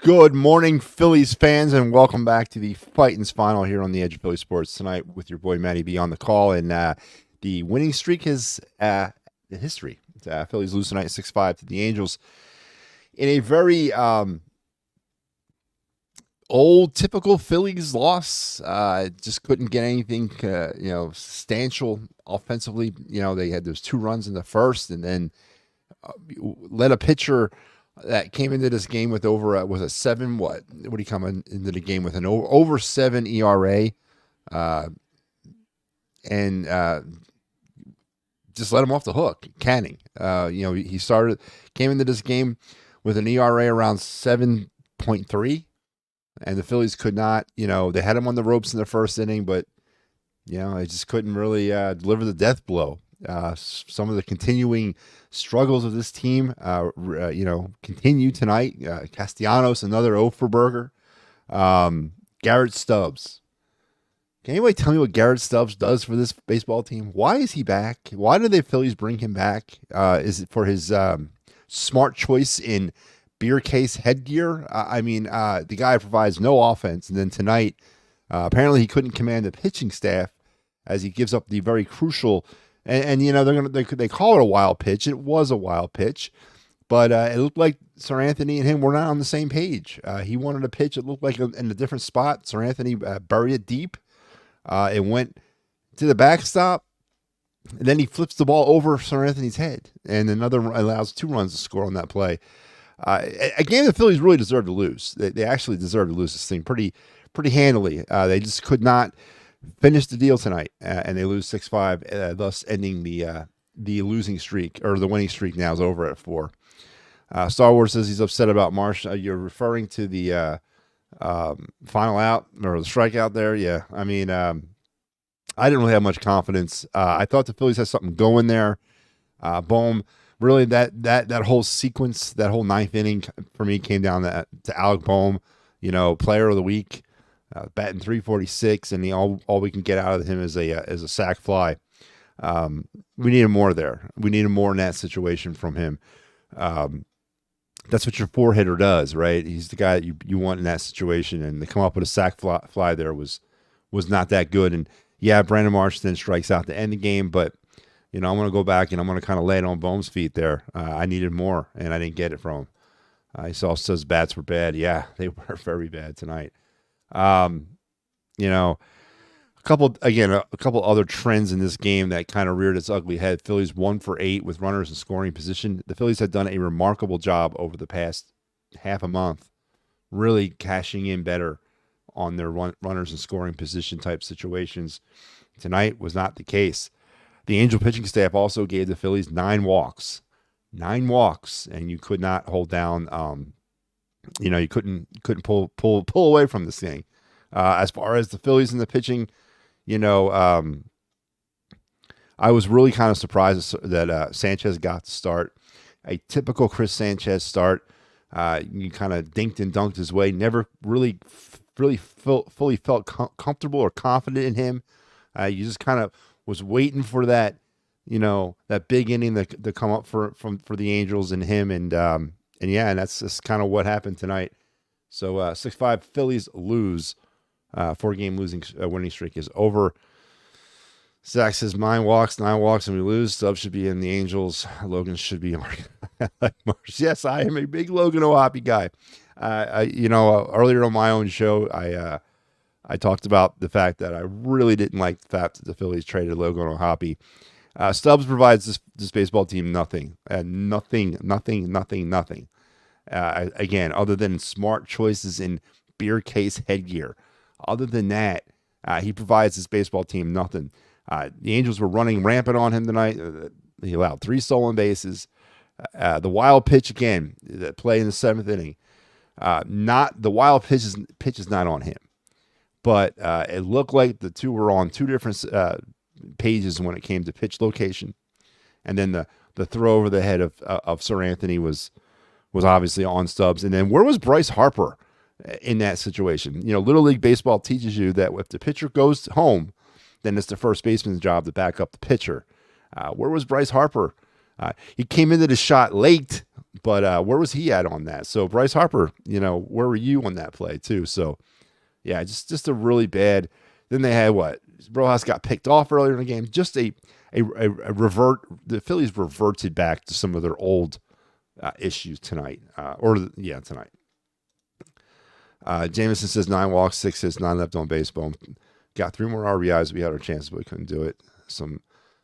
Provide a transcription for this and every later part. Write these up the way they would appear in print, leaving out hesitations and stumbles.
Good morning, Phillies fans, and welcome back to the Fightin's Final here on the Edge of Philly Sports tonight with your boy Matty B on the call. And the winning streak is the history. Phillies lose tonight 6-5 to the Angels in a very old, typical Phillies loss. Just couldn't get anything, substantial offensively. They had those 2 runs in the first, and then let a pitcher that came into this game with over was a 7. What did he come into the game with? An over 7 ERA, and just let him off the hook. Canning, he came into this game with an ERA around 7.3, and the Phillies could not. They had him on the ropes in the first inning, but they just couldn't really deliver the death blow. Some of the continuing struggles of this team, continue tonight. Castellanos, another 0 for Burger. Garrett Stubbs. Can anybody tell me what Garrett Stubbs does for this baseball team? Why is he back? Why did the Phillies bring him back? Is it for his smart choice in beer case headgear? The guy provides no offense. And then tonight, apparently he couldn't command the pitching staff as he gives up the very crucial. And they call it a wild pitch. It was a wild pitch, but it looked like Seranthony and him were not on the same page. He wanted a pitch. It looked like in a different spot. Seranthony buried it deep. It went to the backstop, and then he flips the ball over Seranthony's head, and allows 2 runs to score on that play. A game the Phillies really deserved to lose. They actually deserved to lose this thing pretty handily. They just could not finish the deal tonight, and they lose 6-5, thus ending the losing streak, or the winning streak now is over at 4. Star Wars says he's upset about Marsh. You're referring to the final out or the strikeout there? Yeah, I didn't really have much confidence. I thought the Phillies had something going there. Bohm, really that whole sequence, that whole 9th inning for me came down to Alec Bohm, player of the week. Batting .346, and all we can get out of him is a sac fly. We need him more there. We need him more in that situation from him. That's what your 4-hitter does, right? He's the guy that you want in that situation, and to come up with a sac fly there was not that good. And yeah, Brandon Marsh then strikes out to end the game, but I'm going to go back and I'm going to kind of lay it on Bohm's feet there. I needed more, and I didn't get it from him. He also says bats were bad. Yeah, they were very bad tonight. A couple other trends in this game that kind of reared its ugly head. Phillies 1 for 8 with runners in scoring position. The Phillies had done a remarkable job over the past half a month, really cashing in better on their runners in scoring position type situations. Tonight was not the case. The Angel pitching staff also gave the Phillies 9 walks, and you could not hold down. You couldn't pull away from this thing. As far as the Phillies and the pitching, I was really kind of surprised that Sanchez got to start. A typical Chris Sanchez start. You kind of dinked and dunked his way. Never really fully felt comfortable or confident in him. You just kind of was waiting for that, that big inning to come up for the Angels and him, and that's just kind of what happened tonight. So 6-5 Phillies lose. 4-game winning streak is over. Zach says 9 walks, and we lose. Stubbs should be in the Angels. Logan should be like Marsh. Yes, I am a big Logan O'Hoppe guy. Earlier on my own show, I talked about the fact that I really didn't like the fact that the Phillies traded Logan O'Hoppe. Stubbs provides this baseball team nothing. Again, other than smart choices in beer case headgear. Other than that, he provides this baseball team nothing. The Angels were running rampant on him tonight. He allowed 3 stolen bases. The wild pitch again, the play in the 7th inning. Not the wild pitch is not on him, but it looked like the two were on 2 different pages when it came to pitch location, and then the throw over the head of Seranthony was obviously on Stubbs. And then where was Bryce Harper in that situation? Little League Baseball teaches you that if the pitcher goes home, then it's the first baseman's job to back up the pitcher. Where was Bryce Harper? He came into the shot late, But where was he at on that? So Bryce Harper, where were you on that play too? So yeah, just a really bad. Then they had what? Rojas got picked off earlier in the game. Just a revert. The Phillies reverted back to some of their old issues tonight. Tonight. Jameson says 9 walks, 6 hits, 9 left on base. Boom. Got 3 more RBIs. We had our chances, but we couldn't do it. Some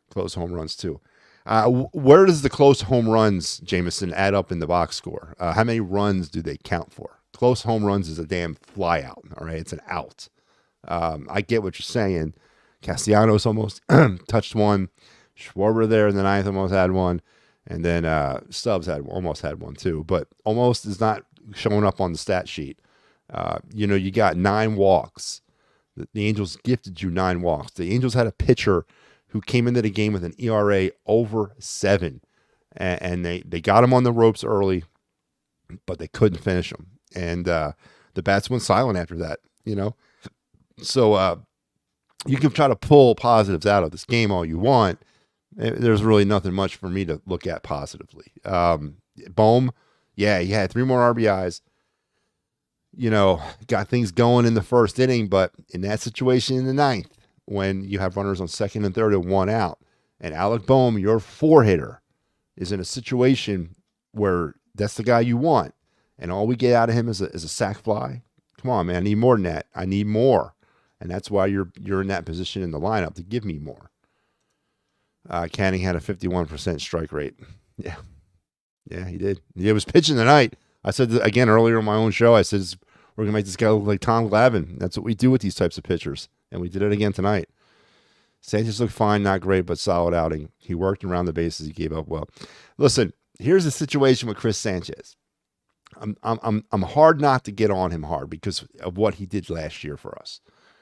close home runs too. Where does the close home runs, Jameson, add up in the box score? How many runs do they count for? Close home runs is a damn fly out. All right, it's an out. I get what you're saying. Castellanos almost touched one. Schwarber there in the 9th almost had one. And then Stubbs almost had one too. But almost is not showing up on the stat sheet. You got 9 walks. The Angels gifted you 9 walks. The Angels had a pitcher who came into the game with an ERA over 7. And they got him on the ropes early, but they couldn't finish him. And the bats went silent after that, So you can try to pull positives out of this game all you want. There's really nothing much for me to look at positively. Bohm, yeah, he had 3 more RBIs. Got things going in the first inning, but in that situation in the 9th, when you have runners on 2nd and 3rd and 1 out, and Alec Bohm, your 4-hitter, is in a situation where that's the guy you want, and all we get out of him is a sac fly. Come on, man, I need more than that. I need more, and that's why you're in that position in the lineup to give me more. Canning had a 51% strike rate. Yeah, he did. He was pitching tonight. I said again earlier on my own show, I said, we're going to make this guy look like Tom Glavine. That's what we do with these types of pitchers. And we did it again tonight. Sanchez looked fine, not great, but solid outing. He worked around the bases. He gave up well. Listen, here's the situation with Chris Sanchez. I'm hard not to get on him hard because of what he did last year for us.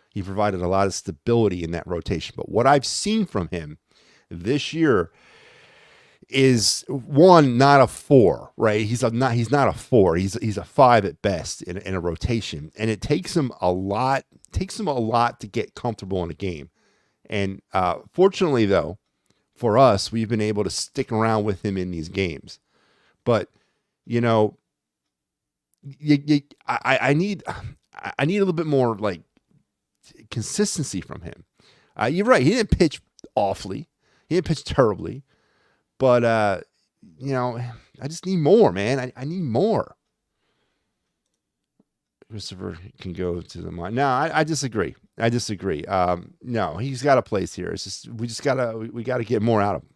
He provided a lot of stability in that rotation. But what I've seen from him this year is, one, not a 4, right? He's not a 4. He's a 5 at best in a rotation, and it takes him a lot to get comfortable in a game. And fortunately, though, for us, we've been able to stick around with him in these games. But I need a little bit more like consistency from him. You're right; he didn't pitch awfully, he didn't pitch terribly. But, I just need more, man. I need more. Christopher can go to the mind. No, I disagree. No, he's got a place here. It's just we got to get more out of him.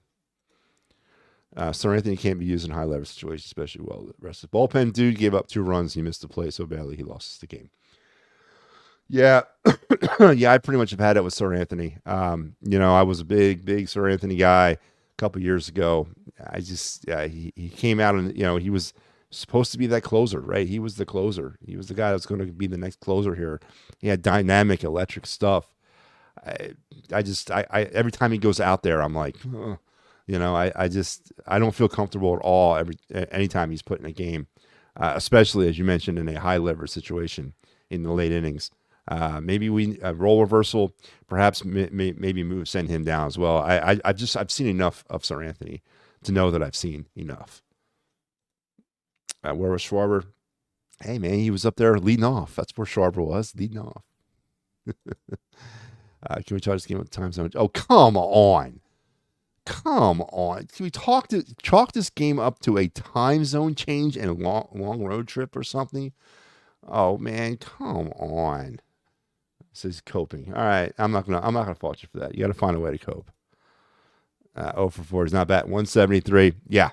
Seranthony can't be used in high leverage situations, especially well rested. Bullpen dude gave up 2 runs. He missed the play so badly he lost the game. Yeah, yeah, I pretty much have had it with Seranthony. I was a big Seranthony guy. Couple years ago, he came out and he was supposed to be that closer, right? He was the closer. He was the guy that's going to be the next closer here. He had dynamic, electric stuff. I every time he goes out there, I'm like, I don't feel comfortable at all. Anytime he's put in a game, especially as you mentioned in a high leverage situation in the late innings. Maybe we role reversal, perhaps maybe send him down as well. I've seen enough of Seranthony to know that I've seen enough. Where was Schwarber? Hey man, he was up there leading off. That's where Schwarber was, leading off. Can we try this game with time zone? Oh, come on. Can we chalk this game up to a time zone change and a long road trip or something? Oh man, come on. This is coping. All right, I'm not gonna fault you for that. You got to find a way to cope. 0 for 4 is not bad. 173. Yeah.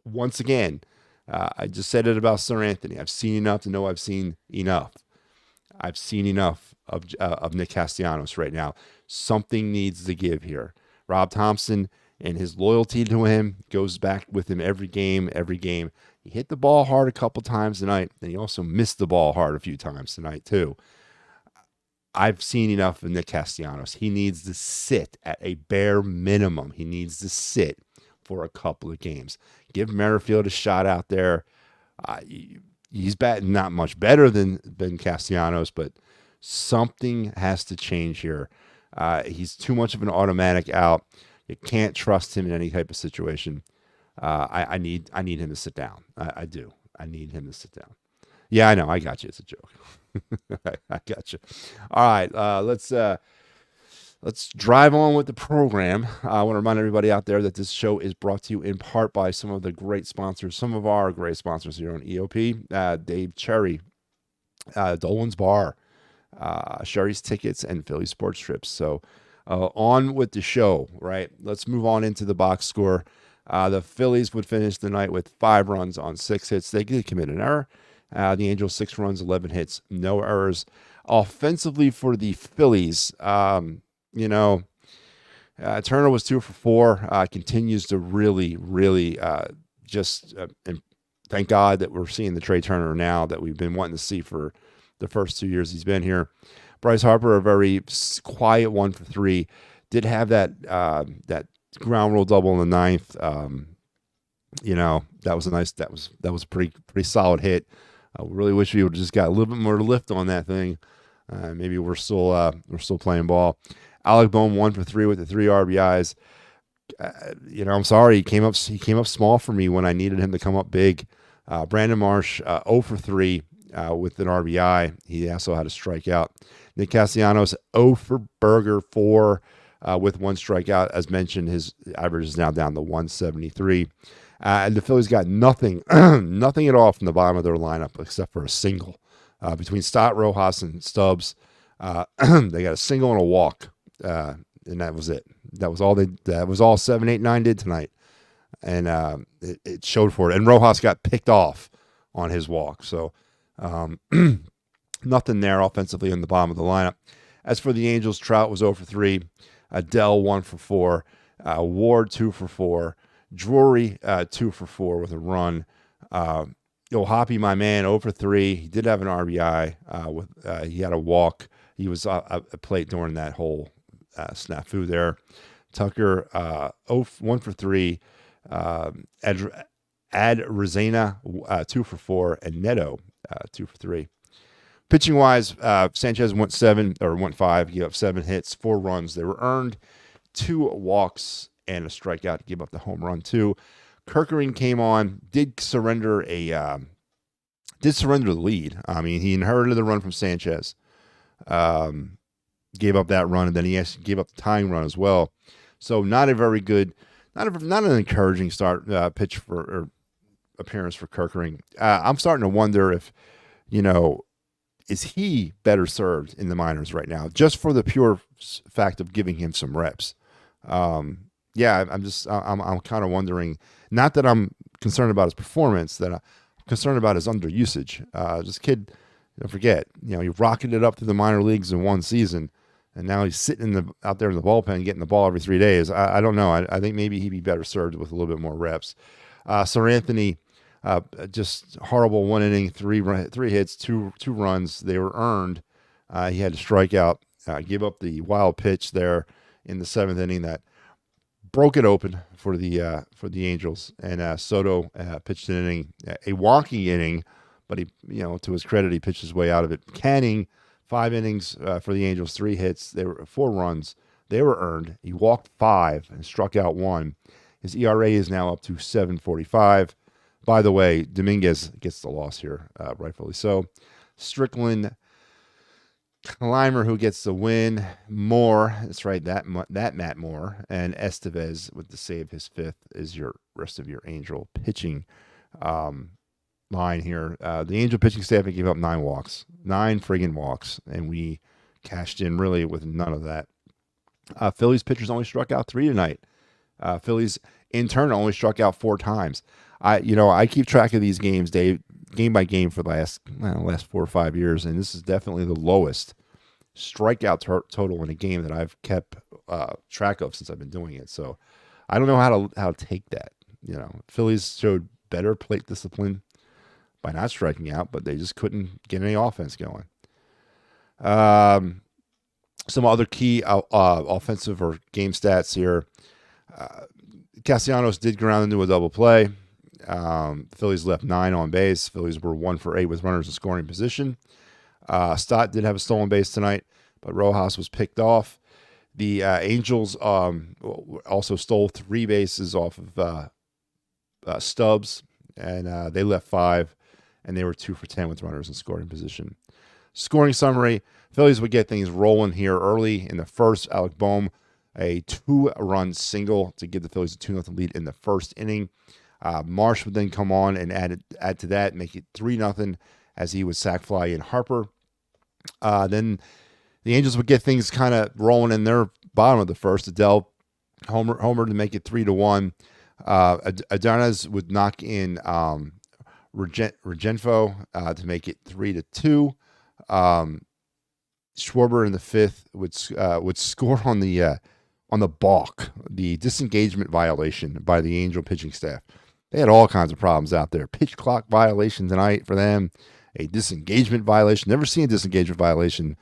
Once again, I just said it about Seranthony. I've seen enough to know I've seen enough. I've seen enough of Nick Castellanos right now. Something needs to give here. Rob Thompson and his loyalty to him goes back with him every game. He hit the ball hard a couple times tonight, and he also missed the ball hard a few times tonight too. I've seen enough of Nick Castellanos. He needs to sit at a bare minimum. He needs to sit for a couple of games. Give Merrifield a shot out there. He's batting not much better than Castellanos, but something has to change here. He's too much of an automatic out. You can't trust him in any type of situation. I need him to sit down. I do. I need him to sit down. Yeah, I know. I got you. It's a joke. I got you. All right. Let's drive on with the program. I want to remind everybody out there that this show is brought to you in part by some of the great sponsors, some of our great sponsors here on EOP. Dave Cherry, Dolan's Bar, Sherry's Tickets, and Philly Sports Trips. So on with the show, right? Let's move on into the box score. The Phillies would finish the night with 5 runs on 6 hits. They did commit an error. The Angels, 6 runs, 11 hits, no errors. Offensively for the Phillies, Turner was 2 for 4. Continues to really, and thank God that we're seeing the Trey Turner now that we've been wanting to see for the first 2 years he's been here. Bryce Harper, a very quiet 1 for 3. Did have that ground rule double in the 9th. That was a nice. That was a pretty solid hit. I really wish we would have just got a little bit more lift on that thing. Maybe we're still playing ball. Alec Bohm 1 for 3 with the 3 RBIs. I'm sorry he came up small for me when I needed him to come up big. Brandon Marsh 0 for 3 with an RBI. He also had a strikeout. Nick Castellanos 0 for Berger 4 with 1 strikeout. As mentioned, his average is now down to 173. And the Phillies got nothing at all from the bottom of their lineup except for a single. Between Stott, Rojas, and Stubbs, they got a single and a walk, and that was it. That was all 7, 8, 9 did tonight, and it showed for it. And Rojas got picked off on his walk, so nothing there offensively in the bottom of the lineup. As for the Angels, Trout was 0 for 3, Adele 1 for 4, Ward 2 for 4. Drury 2 for 4 with a run. Hoppy, my man, 0 for 3. He did have an RBI. He had a walk. He was a plate during that whole snafu there. Tucker 1 for 3. Ad Rezena 2 for 4, and Neto 2 for 3. Pitching wise, Sanchez went 5. Gave up 7 hits, 4 runs. They were earned, 2 walks, and a strikeout to give up the home run too. Kerkering came on, did surrender the lead. I mean, he inherited the run from Sanchez, gave up that run, and then he actually gave up the tying run as well. So not a very good, not an encouraging pitch or appearance for Kerkering. I'm starting to wonder if, is he better served in the minors right now, just for the pure fact of giving him some reps. I'm kind of wondering, not that I'm concerned about his performance, that I'm concerned about his underusage. This kid, don't forget, he rocketed it up to the minor leagues in 1 season, and now he's sitting out there in the bullpen getting the ball every 3 days. I don't know. I think maybe he'd be better served with a little bit more reps. Seranthony, just horrible 1 inning, 3 hits, 2 runs. They were earned. He had to strike out, give up the wild pitch there in the 7th inning that broke it open for the Angels, and Soto pitched an inning, a walking inning, but he, to his credit, he pitched his way out of it. Canning, 5 innings for the Angels, 3 hits, they were 4 runs, they were earned. He walked 5 and struck out 1. His ERA is now up to 7.45. By the way, Dominguez gets the loss here, rightfully so. Strickland, Clymer, who gets the win. Moore, that's right, that Matt Moore, and Estevez with the save, his 5th, is your rest of your Angel pitching line here. The Angel pitching staff gave up 9 walks, 9 friggin' walks, and we cashed in really with none of that. Phillies pitchers only struck out 3 tonight. Phillies in turn only struck out 4 times. I keep track of these games, Dave, game by game for the last 4 or 5 years, and this is definitely the lowest strikeout total in a game that I've kept track of since I've been doing it. So I don't know how to take that. Phillies showed better plate discipline by not striking out, but they just couldn't get any offense going. Some other key offensive or game stats here. Castellanos did ground into a double play. Phillies left 9 on base. Phillies were 1 for 8 with runners in scoring position. Stott did have a stolen base tonight, but Rojas was picked off. The Angels also stole 3 bases off of Stubbs, and they left 5, and they were 2 for 10 with runners in scoring position. Scoring summary: Phillies would get things rolling here early in the first. Alec Boehm, a 2-run single to give the Phillies a 2-0 lead in the first inning. Marsh would then come on and add to that, make it 3-0 as he would sac fly in Harper. Then the Angels would get things kind of rolling in their bottom of the first. Adele homer to make it 3-1. Adarnaz would knock in Regenfo to make it 3-2. Schwarber in the 5th would score on the balk, the disengagement violation by the Angel pitching staff. They had all kinds of problems out there. Pitch clock violation tonight for them, a disengagement violation. Never seen a disengagement violation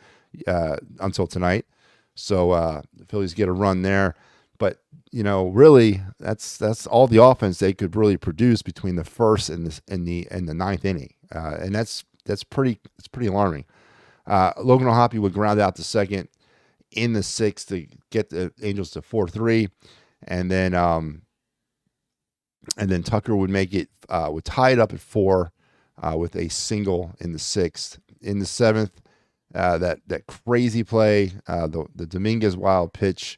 until tonight. So the Phillies get a run there. But, really, that's all the offense they could really produce between the first and the ninth inning. And that's pretty alarming. Logan O'Hoppe would ground out to second in the 6th to get the Angels to 4-3. And then Tucker would make it, would tie it up at 4 with a single in the 6th. In the 7th, that crazy play, the Dominguez wild pitch,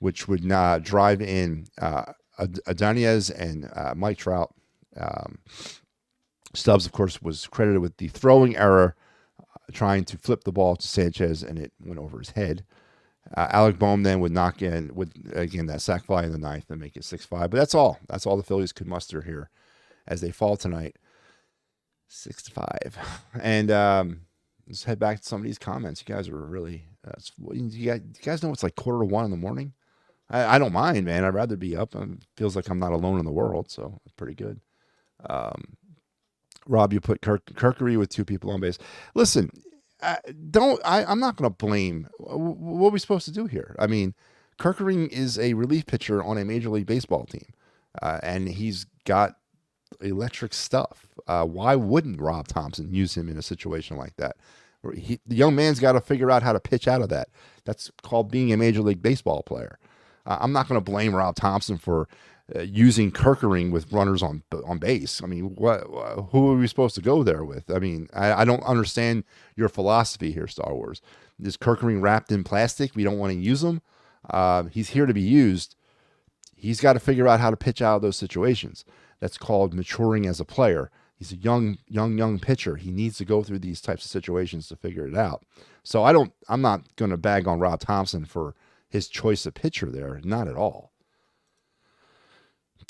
which would drive in Adanez and Mike Trout. Stubbs, of course, was credited with the throwing error, trying to flip the ball to Sanchez, and it went over his head. Alec Boehm then would knock in with, again, that sac fly in the 9th and make it 6-5. But that's all. That's all the Phillies could muster here as they fall tonight, 6-5. And let's head back to some of these comments. You guys are really, you guys know it's like 1:45 in the morning? I don't mind, man. I'd rather be up. It feels like I'm not alone in the world, so it's pretty good. Rob, you put Kirkery with 2 people on base. Listen, I'm not going to blame. What are we supposed to do here? I mean, Kirkery is a relief pitcher on a Major League Baseball team, and he's got electric stuff. Why wouldn't Rob Thompson use him in a situation like that? The young man's got to figure out how to pitch out of that. That's called being a Major League Baseball player. I'm not going to blame Rob Thompson for using Kirkery with runners on base. I mean, who are we supposed to go there with? I mean, I don't understand your philosophy here, Star Wars. Is Kirkery wrapped in plastic? We don't want to use him. He's here to be used. He's got to figure out how to pitch out of those situations. That's called maturing as a player. He's a young pitcher. He needs to go through these types of situations to figure it out. So I'm not going to bag on Rob Thompson for his choice of pitcher there. Not at all.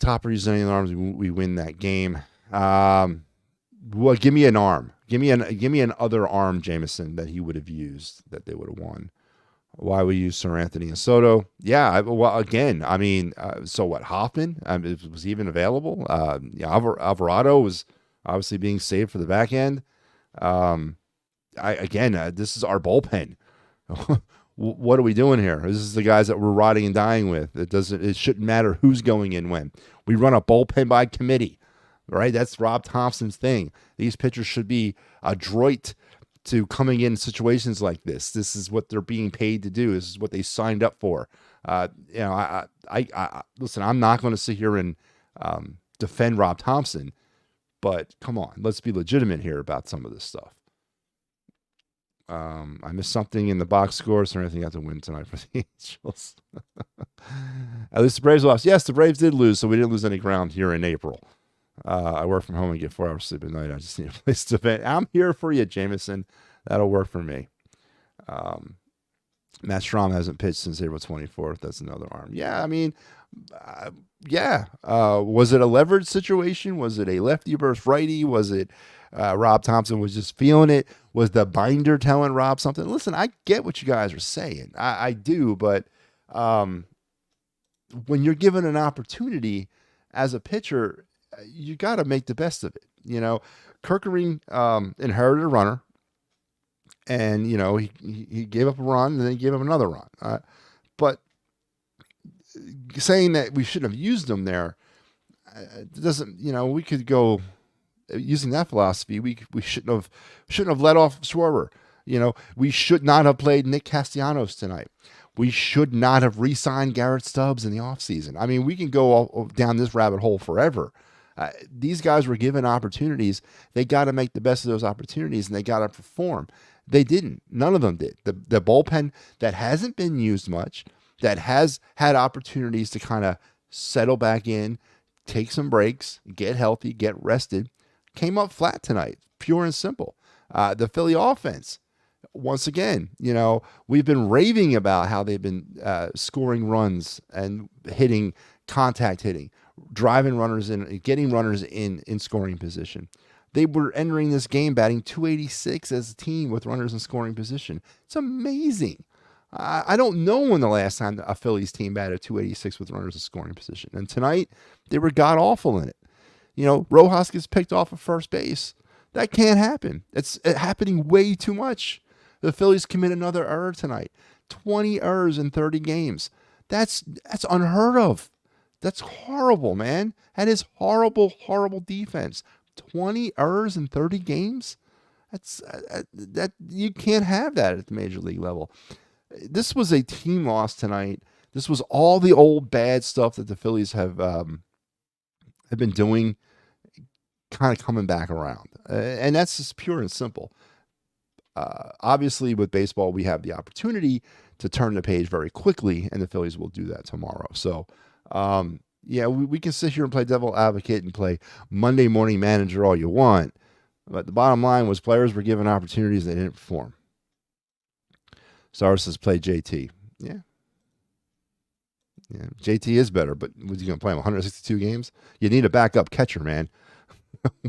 Topper using any arms, we win that game. Well, give me an arm. Give me an other arm, Jameson, that he would have used that they would have won. Why we use Seranthony and Soto? Yeah, well, again, I mean, so what? Hoffman was even available. Alvarado was obviously being saved for the back end. This is our bullpen. What are we doing here? This is the guys that we're rotting and dying with. It shouldn't matter who's going in when. We run a bullpen by committee, right? That's Rob Thompson's thing. These pitchers should be adroit to coming in situations like this. This is what they're being paid to do. This is what they signed up for. Listen, I'm not going to sit here and defend Rob Thompson, but come on, let's be legitimate here about some of this stuff. I missed something in the box scores, or anything got to win tonight for the Angels. At least the Braves lost. Yes, the Braves did lose, so we didn't lose any ground here in April. I work from home and get 4 hours sleep at night. I just need a place to vent. I'm here for you, Jameson. That'll work for me. Matt Strom hasn't pitched since April 24th. That's another arm. Yeah, I mean, was it a leverage situation? Was it a lefty versus righty? Was it Rob Thompson was just feeling it? Was the binder telling Rob something? Listen, I get what you guys are saying. I do, but when you're given an opportunity as a pitcher, you got to make the best of it. Kirkery inherited a runner, and he gave up a run, and then he gave up another run. But saying that we shouldn't have used him there doesn't. We could go using that philosophy. We shouldn't have let off Schwarber. We should not have played Nick Castellanos tonight. We should not have re-signed Garrett Stubbs in the offseason. I mean, we can go all down this rabbit hole forever. These guys were given opportunities. They got to make the best of those opportunities, and they got to perform. They didn't. None of them did. The bullpen that hasn't been used much, that has had opportunities to kind of settle back in, take some breaks, get healthy, get rested, came up flat tonight, pure and simple. The Philly offense, once again, we've been raving about how they've been scoring runs and contact hitting, driving runners in, getting runners in scoring position. They were entering this game batting .286 as a team with runners in scoring position. It's amazing. I don't know when the last time a Phillies team batted .286 with runners in scoring position. And tonight, they were god-awful in it. Rojas gets picked off of first base. That can't happen. It's happening way too much. The Phillies commit another error tonight. 20 errors in 30 games. That's unheard of. That's horrible, man. That is horrible, horrible defense. 20 errors in 30 games? That you can't have that at the major league level. This was a team loss tonight. This was all the old bad stuff that the Phillies have been doing, kind of coming back around. And that's just pure and simple. Obviously, with baseball, we have the opportunity to turn the page very quickly, and the Phillies will do that tomorrow. So, we can sit here and play devil advocate and play Monday morning manager all you want. But the bottom line was players were given opportunities and they didn't perform. Star says play JT. Yeah. JT is better, but was he going to play him 162 games? You need a backup catcher, man.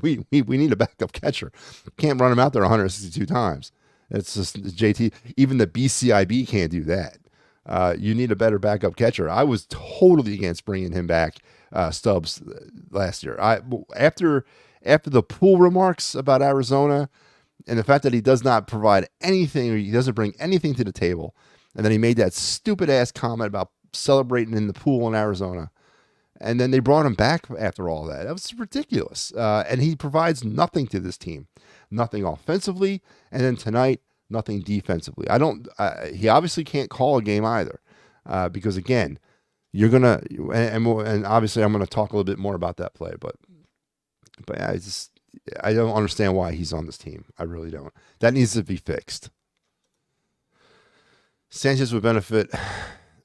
we need a backup catcher. Can't run him out there 162 times. It's just JT. Even the BCIB can't do that. You need a better backup catcher. I was totally against bringing him back, Stubbs, last year. After the Poole remarks about Arizona and the fact that he does not provide anything, or he doesn't bring anything to the table, and then he made that stupid ass comment about celebrating in the pool in Arizona, and then they brought him back after all that. That was ridiculous. And he provides nothing to this team, nothing offensively, and then tonight, nothing defensively. He obviously can't call a game either, because again, you're gonna, and obviously I'm gonna talk a little bit more about that play, but I don't understand why he's on this team. I really don't. That needs to be fixed. Sanchez would benefit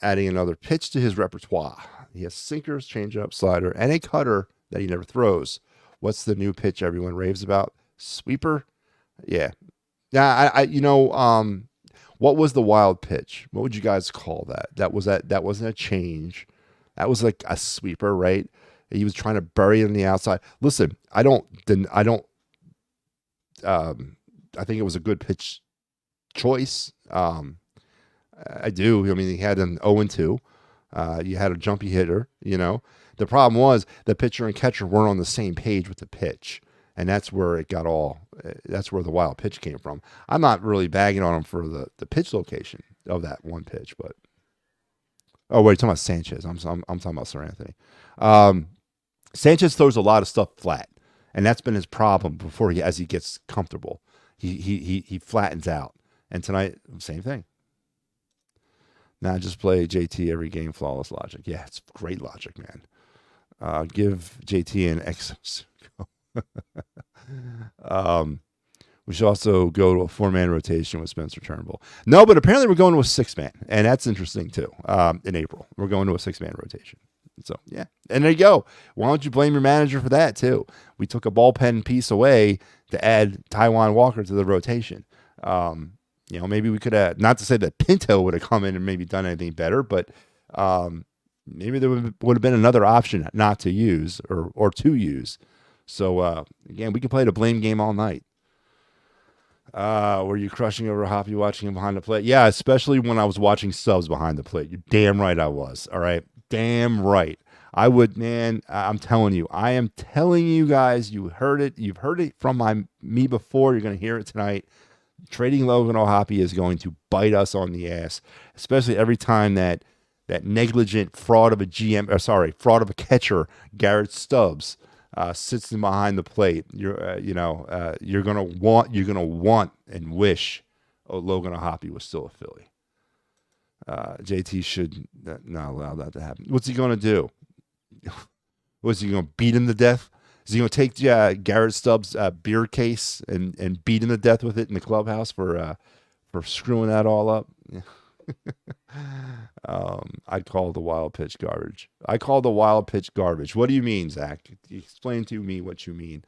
adding another pitch to his repertoire. He has sinkers, changeup, slider, and a cutter that he never throws. What's the new pitch everyone raves about? Sweeper? Yeah. What was the wild pitch? What would you guys call that? That wasn't a change. That was like a sweeper, right? He was trying to bury it on the outside. Listen, I think it was a good pitch choice. I do. I mean, he had an 0-2. You had a jumpy hitter, The problem was the pitcher and catcher weren't on the same page with the pitch. And that's where that's where the wild pitch came from. I'm not really bagging on him for the pitch location of that one pitch, but. Oh, wait, you're talking about Sanchez. I'm talking about Seranthony. Sanchez throws a lot of stuff flat, and that's been his problem as he gets comfortable. He flattens out. And tonight, same thing. Now just play JT every game, flawless logic. Yeah, it's great logic, man. Give JT an X. We should also go to a 4-man rotation with Spencer Turnbull. No, but apparently we're going to a 6-man, and that's interesting too. In April, we're going to a 6-man rotation. So yeah, and there you go. Why don't you blame your manager for that too? We took a bullpen piece away to add Taijuan Walker to the rotation. Maybe we could have, not to say that Pinto would have come in and maybe done anything better, but maybe there would have been another option not to use or to use. So, again, we can play the blame game all night. Were you crushing over Hoppy watching him behind the plate? Yeah, especially when I was watching Stubbs behind the plate. You're damn right I was, all right? Damn right. I would, man, I'm telling you. I am telling you guys, you heard it. You've heard it from me before. You're going to hear it tonight. Trading Logan O'Hoppe is going to bite us on the ass, especially every time that negligent fraud of a catcher, Garrett Stubbs, sits in behind the plate. You're gonna want and wish Logan O'Hoppe was still a Philly. JT should not allow that to happen. What's he gonna do? Was he gonna beat him to death? Is he going to take Garrett Stubbs' beer case and beat him to death with it in the clubhouse for screwing that all up? Yeah. I'd call the wild pitch garbage. I call the wild pitch garbage. What do you mean, Zach? Explain to me what you mean.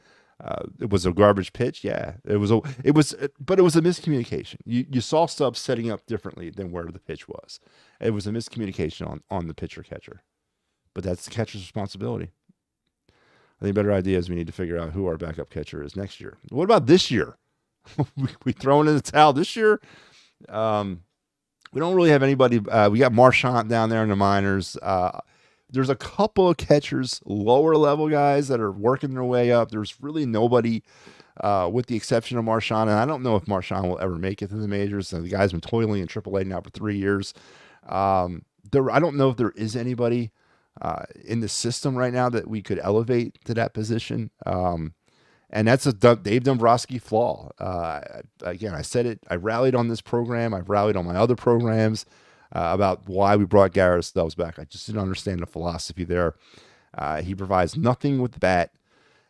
It was a garbage pitch. Yeah, but it was a miscommunication. You saw Stubbs setting up differently than where the pitch was. It was a miscommunication on the pitcher catcher, but that's the catcher's responsibility. I think better idea is we need to figure out who our backup catcher is next year. What about this year? we throwing in the towel this year? We don't really have anybody. We got Marchant down there in the minors. There's a couple of catchers, lower level guys that are working their way up. There's really nobody, with the exception of Marchant. And I don't know if Marchant will ever make it to the majors. The guy's been toiling in AAA now for 3 years. I don't know if there is anybody in the system right now that we could elevate to that position. And that's a Dave Dombrowski flaw. Again, I said it. I rallied on this program. I've rallied on my other programs about why we brought Garrett Stubbs back. I just didn't understand the philosophy there. He provides nothing with the bat.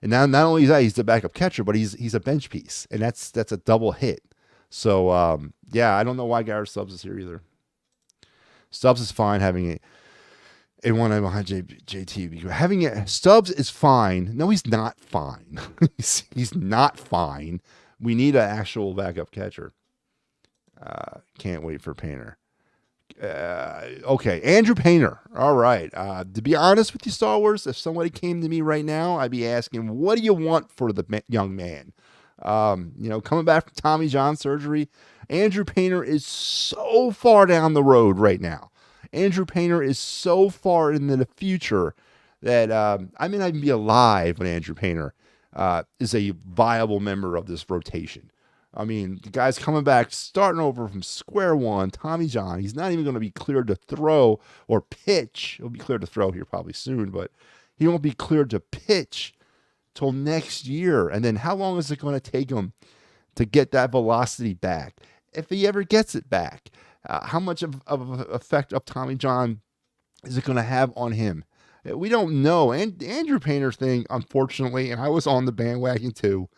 And now, not only is that, he's the backup catcher, but he's a bench piece. And that's a double hit. So, I don't know why Garrett Stubbs is here either. Stubbs is fine having a one behind JT. Having it, Stubbs is fine. No, he's not fine. he's not fine. We need an actual backup catcher. Can't wait for Painter. Okay, Andrew Painter. All right. To be honest with you, Star Wars, if somebody came to me right now, I'd be asking, what do you want for the young man? Coming back from Tommy John surgery, Andrew Painter is so far down the road right now. Andrew Painter is so far into the future that I may not even be alive when Andrew Painter is a viable member of this rotation. I mean, the guy's coming back, starting over from square one. Tommy John, he's not even going to be cleared to throw or pitch. He'll be cleared to throw here probably soon, but he won't be cleared to pitch till next year. And then how long is it going to take him to get that velocity back? If he ever gets it back, how much of an effect of Tommy John is it going to have on him? We don't know. And Andrew Painter's thing, unfortunately, and I was on the bandwagon too,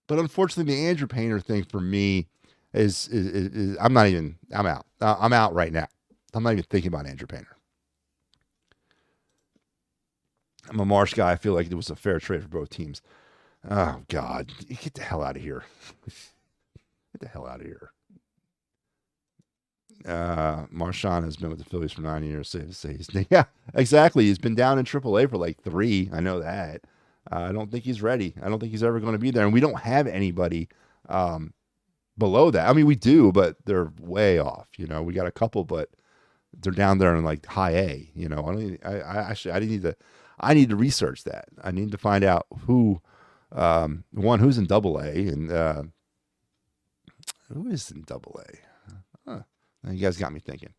but unfortunately, the Andrew Painter thing for me is I'm out. I'm out right now. I'm not even thinking about Andrew Painter. I'm a Marsh guy. I feel like it was a fair trade for both teams. Oh, God. Get the hell out of here. Get the hell out of here. Marchand has been with the Phillies for 9 years. Yeah, exactly. He's been down in AAA for like 3. I know that. I don't think he's ready. I don't think he's ever going to be there. And we don't have anybody below that. I mean, we do, but they're way off. We got a couple, but they're down there in like high A. I need to research that. I need to find out who's in double A and who is in double A. Huh. You guys got me thinking.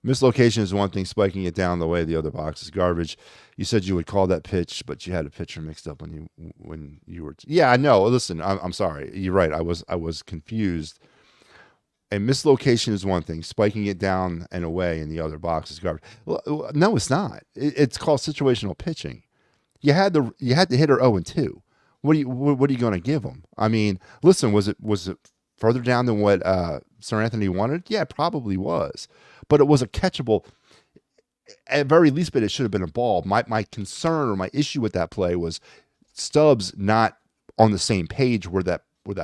Mislocation is one thing. Spiking it down the way the other box is garbage. You said you would call that pitch, but you had a pitcher mixed up when you were. Yeah, I know. Listen, I'm sorry. You're right. I was confused. And mislocation is one thing. Spiking it down and away in the other box is garbage. Well, no, it's not. It's called situational pitching. You had the hitter 0-2. What are you going to give him? I mean, listen. Was it further down than what Seranthony wanted? Yeah, it probably was. But it was a catchable, at very least, but it should have been a ball. My concern or my issue with that play was Stubbs not on the same page where that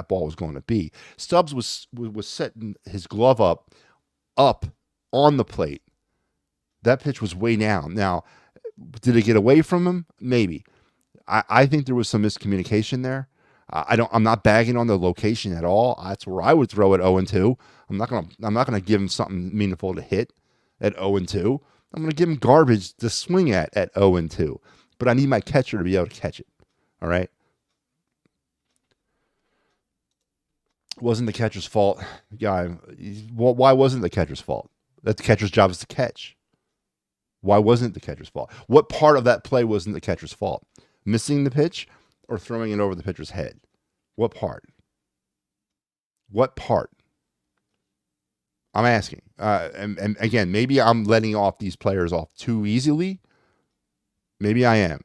ball was going to be. Stubbs was setting his glove up on the plate. That pitch was way down. Now, did it get away from him? Maybe. I think there was some miscommunication there. I'm not bagging on the location at all. That's where I would throw it 0-2. I'm not gonna give him something meaningful to hit at 0-2. I'm gonna give him garbage to swing at 0-2. But I need my catcher to be able to catch it. All right. Wasn't the catcher's fault, guy? Why wasn't the catcher's fault? That the catcher's job is to catch. Why wasn't it the catcher's fault? What part of that play wasn't the catcher's fault? Missing the pitch or throwing it over the pitcher's head? What part? What part? I'm asking. And again, maybe I'm letting off these players off too easily. Maybe I am.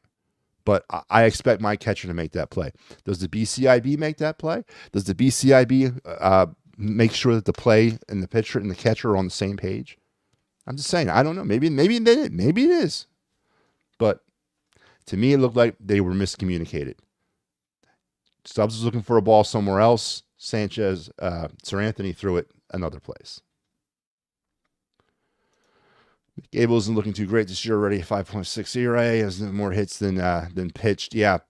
But I expect my catcher to make that play. Does the BCIB make that play? Does the BCIB make sure that the play and the pitcher and the catcher are on the same page? I'm just saying. I don't know. Maybe they did. Maybe it is. But to me, it looked like they were miscommunicated. Stubbs was looking for a ball somewhere else. Seranthony threw it another place. Gable isn't looking too great this year already. 5.6 ERA, has more hits than pitched. Yeah,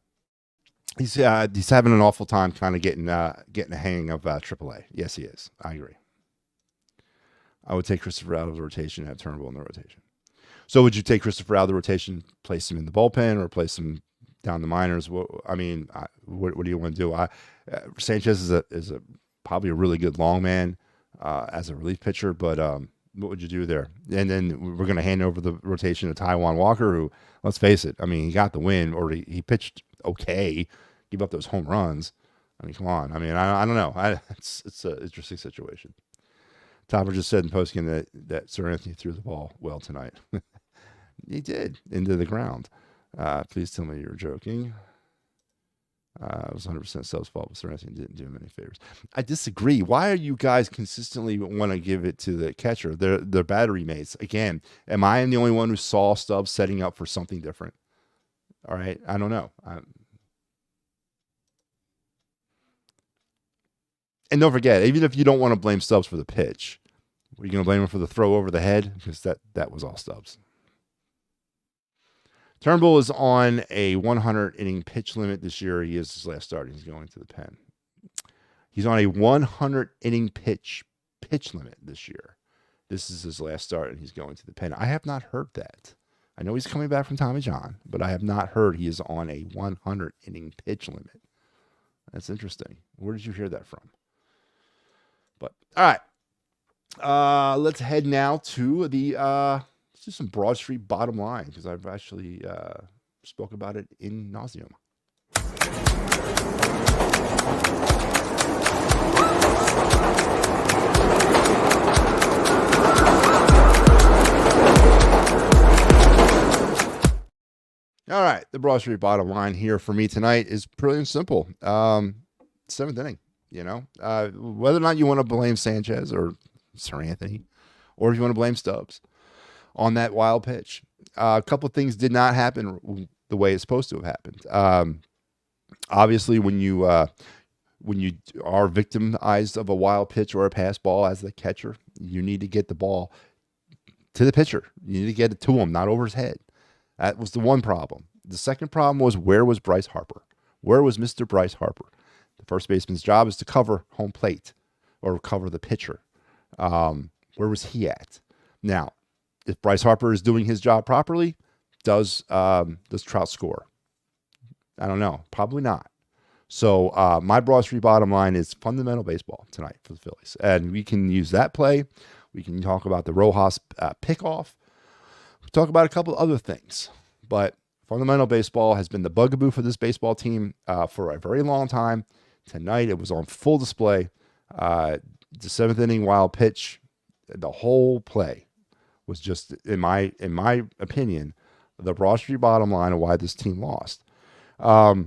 he's having an awful time kind of getting the hang of AAA. Yes, he is. I agree. I would take Christopher out of the rotation and have Turnbull in the rotation. So would you take Christopher out of the rotation, place him in the bullpen, or place him down the minors? What do you want to do? Sanchez is probably a really good long man as a relief pitcher, but what would you do there? And then we're going to hand over the rotation to Taijuan Walker, who, let's face it, I mean, he got the win, or he pitched okay, give up those home runs. I mean, come on. I mean, I don't know. It's an interesting situation. Topper just said in postgame that Seranthony threw the ball well tonight. He did, into the ground. Please tell me you're joking. It was 100% Stubbs' fault, but Seranthony didn't do him any favors. I disagree. Why are you guys consistently want to give it to the catcher? They're battery mates. Again, am I the only one who saw Stubbs setting up for something different? All right, I don't know. And don't forget, even if you don't want to blame Stubbs for the pitch, are you going to blame him for the throw over the head? Because that was all Stubbs. Turnbull is on a 100-inning pitch limit this year. He is his last start. He's going to the pen. He's on a 100-inning pitch limit this year. This is his last start, and he's going to the pen. I have not heard that. I know he's coming back from Tommy John, but I have not heard he is on a 100-inning pitch limit. That's interesting. Where did you hear that from? But all right, let's head now to the let's do some Broad Street bottom line, because I've actually spoke about it in nauseum. All right, the Broad Street bottom line here for me tonight is pretty simple. Seventh inning. You know, whether or not you want to blame Sanchez or Seranthony, or if you want to blame Stubbs on that wild pitch, a couple of things did not happen the way it's supposed to have happened. Obviously, when you are victimized of a wild pitch or a pass ball as the catcher, you need to get the ball to the pitcher. You need to get it to him, not over his head. That was the one problem. The second problem was, where was Bryce Harper? Where was Mr. Bryce Harper? The first baseman's job is to cover home plate or cover the pitcher. Where was he at? Now, if Bryce Harper is doing his job properly, does Trout score? I don't know. Probably not. So my Broad Street bottom line is fundamental baseball tonight for the Phillies. And we can use that play. We can talk about the Rojas pickoff. We'll talk about a couple other things. But fundamental baseball has been the bugaboo for this baseball team for a very long time. Tonight, it was on full display. The seventh inning wild pitch, the whole play was just, in my opinion, the Broad Street bottom line of why this team lost. As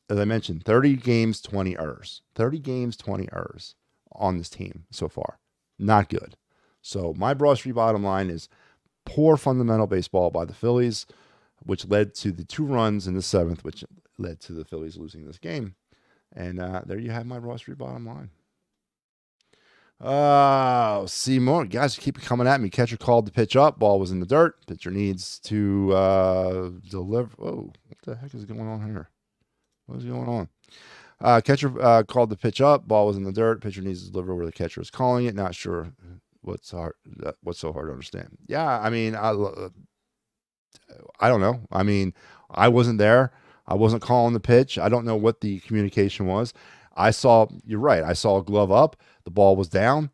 I mentioned, 30 games, 20 errors. 30 games, 20 errors on this team so far. Not good. So my Broad Street bottom line is poor fundamental baseball by the Phillies, which led to the 2 runs in the 7th, which led to the Phillies losing this game. And there you have my Broad Street bottom line. See more. Guys keep coming at me. Catcher called the pitch up. Ball was in the dirt. Pitcher needs to deliver. Oh, what the heck is going on here? What is going on? Catcher called the pitch up. Ball was in the dirt. Pitcher needs to deliver where the catcher is calling it. Not sure what's so hard to understand. Yeah, I mean, I don't know. I mean, I wasn't there. I wasn't calling the pitch. I don't know what the communication was. You're right. I saw a glove up. The ball was down.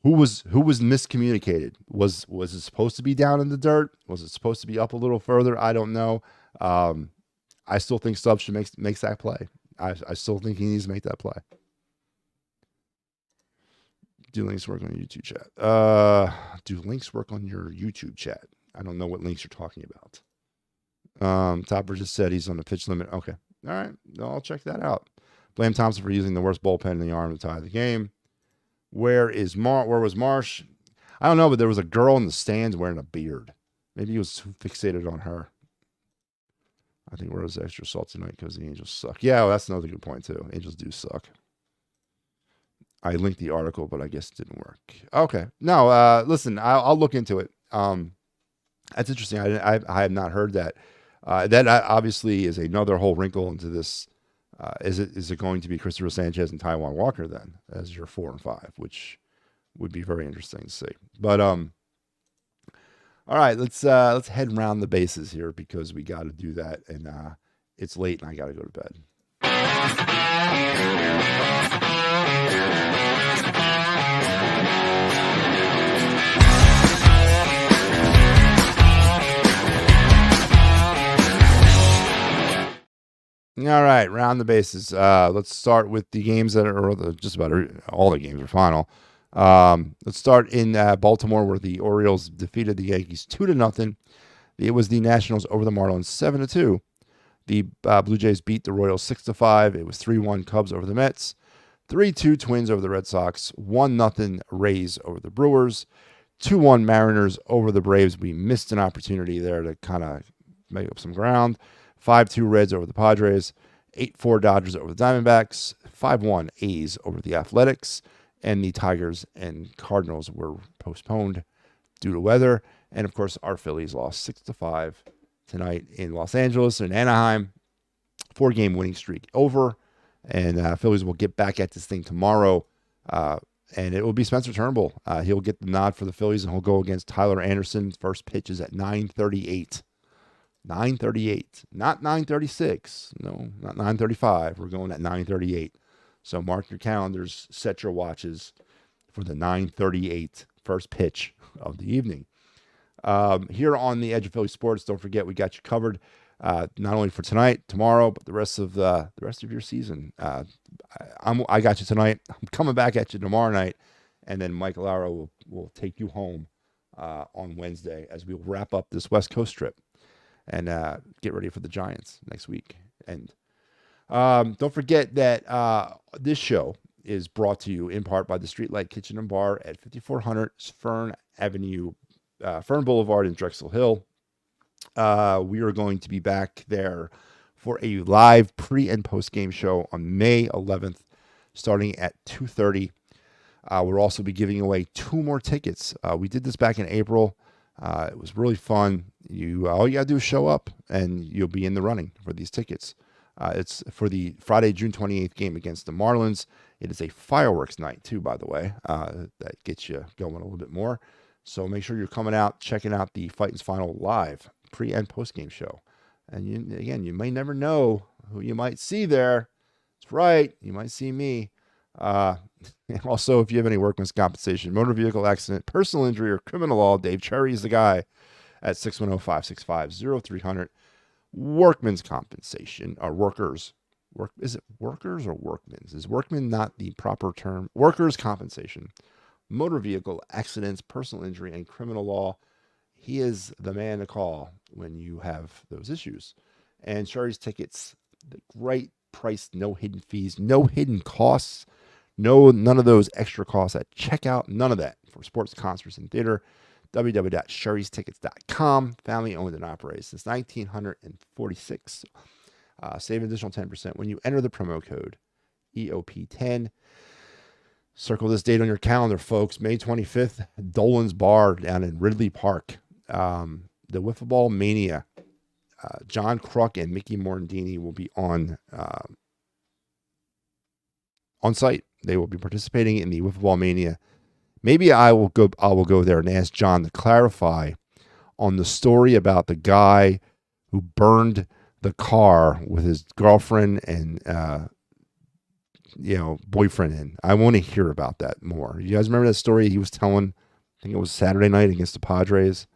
Who was miscommunicated? Was it supposed to be down in the dirt? Was it supposed to be up a little further? I don't know. I still think Stubbs should make that play. I still think he needs to make that play. Do links work on your YouTube chat? Do links work on your YouTube chat? I don't know what links you're talking about. Topper just said he's on the pitch limit. Okay. All right. I'll check that out. Blame Thompson for using the worst bullpen in the arm to tie the game. Where was Marsh? I don't know, but there was a girl in the stands wearing a beard. Maybe he was fixated on her. I think where was extra salt tonight because the Angels suck. Yeah, well, that's another good point, too. Angels do suck. I linked the article, but I guess it didn't work. Okay. No, listen, I'll look into it. That's interesting. I have not heard that. That obviously is another whole wrinkle into this. Is it going to be Christopher Sanchez and Taijuan Walker then as your 4 and 5, which would be very interesting to see. But all right, let's head around the bases here because we got to do that, and it's late and I got to go to bed. All right, round the bases. Let's start with the games that are just about all the games are final. Let's start in Baltimore, where the Orioles defeated the Yankees 2-0. It was the Nationals over the Marlins 7-2. The Blue Jays beat the Royals 6-5. It was 3-1 Cubs over the Mets, 3-2 Twins over the Red Sox, 1-0 Rays over the Brewers, 2-1 Mariners over the Braves. We missed an opportunity there to kind of make up some ground. 5-2 Reds over the Padres, 8-4 Dodgers over the Diamondbacks, 5-1 A's over the Athletics, and the Tigers and Cardinals were postponed due to weather. And, of course, our Phillies lost 6-5 tonight in Los Angeles and Anaheim. 4-game winning streak over, and Phillies will get back at this thing tomorrow, and it will be Spencer Turnbull. He'll get the nod for the Phillies, and he'll go against Tyler Anderson. First pitch is at 9:38. 9:38, not 9:36. No, not 9:35. We're going at 9:38. So mark your calendars, set your watches for the 9:38 first pitch of the evening. Here on the Edge of Philly Sports, don't forget we got you covered not only for tonight, tomorrow, but the rest of your season. I got you tonight. I'm coming back at you tomorrow night, and then Mike Lara will take you home on Wednesday as we wrap up this West Coast trip. And get ready for the Giants next week. And don't forget that this show is brought to you in part by the Streetlight Kitchen and Bar at 5400 Fern Boulevard in Drexel Hill. We are going to be back there for a live pre- and post-game show on May 11th, starting at 2:30. We'll also be giving away 2 more tickets. We did this back in April. It was really fun. All you gotta do is show up, and you'll be in the running for these tickets. It's for the Friday, June 28th game against the Marlins. It is a fireworks night too, by the way. That gets you going a little bit more. So make sure you're coming out, checking out the Fighting's Final live pre- and post-game show. And you may never know who you might see there. That's right, you might see me. Also, if you have any workman's compensation, motor vehicle accident, personal injury, or criminal law, Dave Cherry is the guy at 610-565-0300. Workman's compensation, or workers. Is it workers or workmen's? Is workman not the proper term? Workers' compensation, motor vehicle accidents, personal injury, and criminal law. He is the man to call when you have those issues. And Cherry's tickets, the great price, no hidden fees, no hidden costs. None of those extra costs at checkout. None of that for sports, concerts, and theater. www.sherrystickets.com. Family owned and operated since 1946. Save an additional 10% when you enter the promo code EOP10. Circle this date on your calendar, folks. May 25th, Dolan's Bar down in Ridley Park. The Wiffle Ball Mania. John Kruk and Mickey Morandini will be on site. They will be participating in the Wiffle Ball Mania. Maybe I will go there and ask John to clarify on the story about the guy who burned the car with his girlfriend and boyfriend in. I want to hear about that more. You guys remember that story he was telling? I think it was Saturday night against the Padres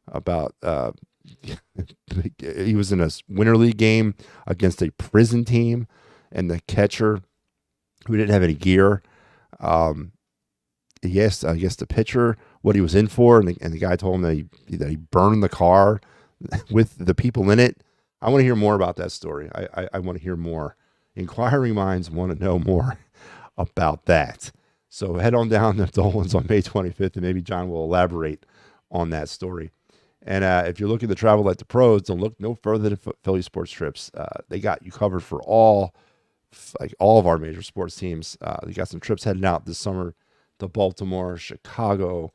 about he was in a winter league game against a prison team, and the catcher, who didn't have any gear, he asked, I guess, the pitcher what he was in for, and the guy told him that he burned the car. with the people in it. I want to hear more about that story. I want to hear more. Inquiring minds want to know more about that. So head on down to Dolan's on May 25th, and maybe John will elaborate on that story. And if you're looking to travel like the pros, don't look no further than Philly Sports Trips. They got you covered for all of our major sports teams. They got some trips heading out this summer to Baltimore, Chicago,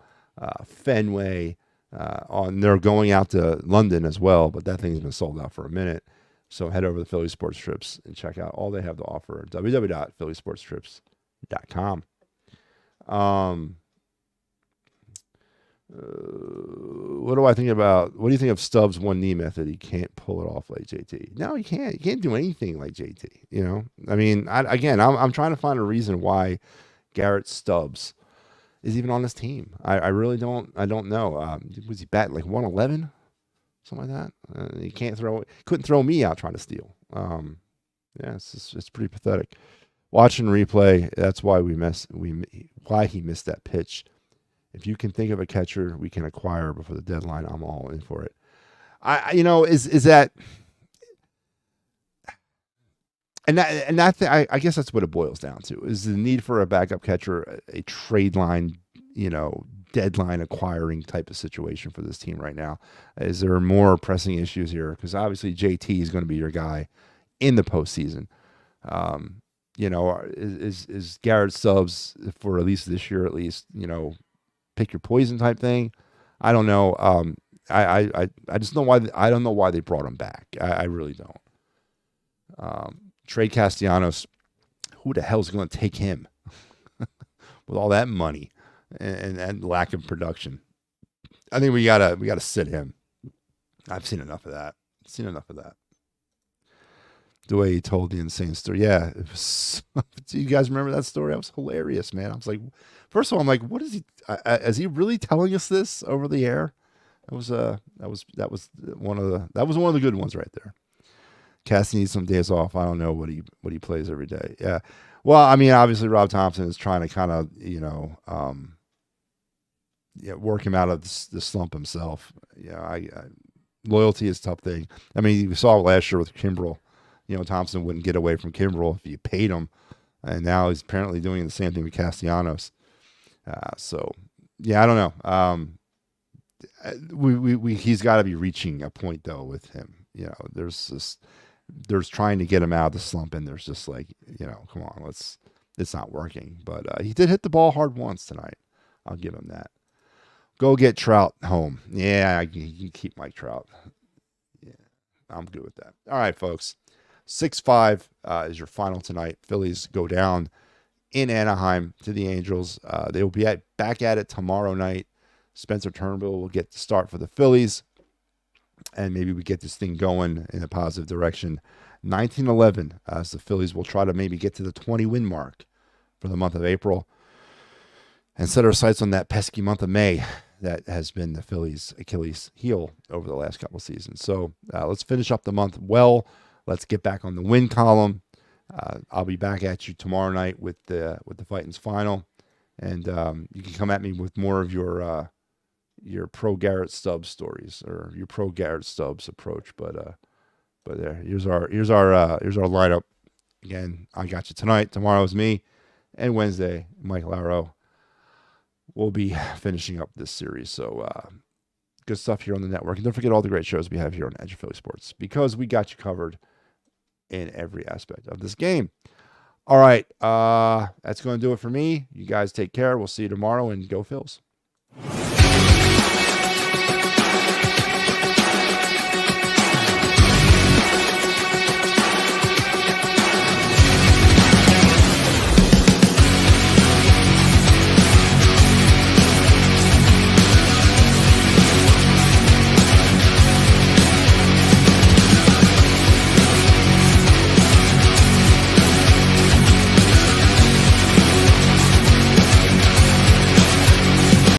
Fenway. They're going out to London as well, but that thing's been sold out for a minute. So head over to Philly Sports Trips and check out all they have to offer at www.phillysportstrips.com. What do I think about? What do you think of Stubbs' one knee method? He can't pull it off like JT. No, he can't. He can't do anything like JT. You know, I mean, I'm trying to find a reason why Garrett Stubbs is even on this team. I really don't. I don't know. Was he batting like 111, something like that? He couldn't throw me out trying to steal. Yeah, it's pretty pathetic. Watching replay, that's why why he missed that pitch. If you can think of a catcher we can acquire before the deadline, I'm all in for it. Is that, I guess that's what it boils down to, is the need for a backup catcher, a trade line, deadline acquiring type of situation for this team right now. Is there more pressing issues here? Because obviously JT is going to be your guy in the postseason. Is Garrett Stubbs for at least this year, pick your poison type thing? I don't know. I just know why. I don't know why they brought him back. I really don't. Trade Castellanos. Who the hell is going to take him with all that money and lack of production? I think we gotta sit him. I've seen enough of that. The way he told the insane story. Yeah. Do you guys remember that story? That was hilarious, man. I was like, first of all, I'm like, what is he? Is he really telling us this over the air? That was one of the good ones right there. Cassie needs some days off. I don't know what he plays every day. Yeah. Well, I mean, obviously Rob Thompson is trying to kind of, work him out of the slump himself. Yeah. Loyalty is a tough thing. I mean, we saw last year with Kimbrel. Thompson wouldn't get away from Kimbrel if you paid him. And now he's apparently doing the same thing with Castellanos. So, yeah, I don't know. He's got to be reaching a point, though, with him. There's trying to get him out of the slump, and there's just like, come on, it's not working. But he did hit the ball hard once tonight. I'll give him that. Go get Trout home. Yeah, you keep Mike Trout. Yeah, I'm good with that. All right, folks. 6-5 is your final tonight. Phillies go down in Anaheim to the Angels. They will be back at it tomorrow night. Spencer Turnbull will get the start for the Phillies, and maybe we get this thing going in a positive direction. 19-11 as the Phillies will try to maybe get to the 20-win mark for the month of April and set our sights on that pesky month of May that has been the Phillies' Achilles heel over the last couple seasons. So let's finish up the month well. Let's get back on the win column. I'll be back at you tomorrow night with the Fightins final, and you can come at me with more of your pro Garrett Stubbs stories or your pro Garrett Stubbs approach. But here's our lineup. Again, I got you tonight. Tomorrow is me, and Wednesday, Mike Lauro will be finishing up this series. So good stuff here on the network, and don't forget all the great shows we have here on Edge of Philly Sports, because we got you covered in every aspect of this game. All right, that's going to do it for me. You guys take care. We'll see you tomorrow, and go Phils.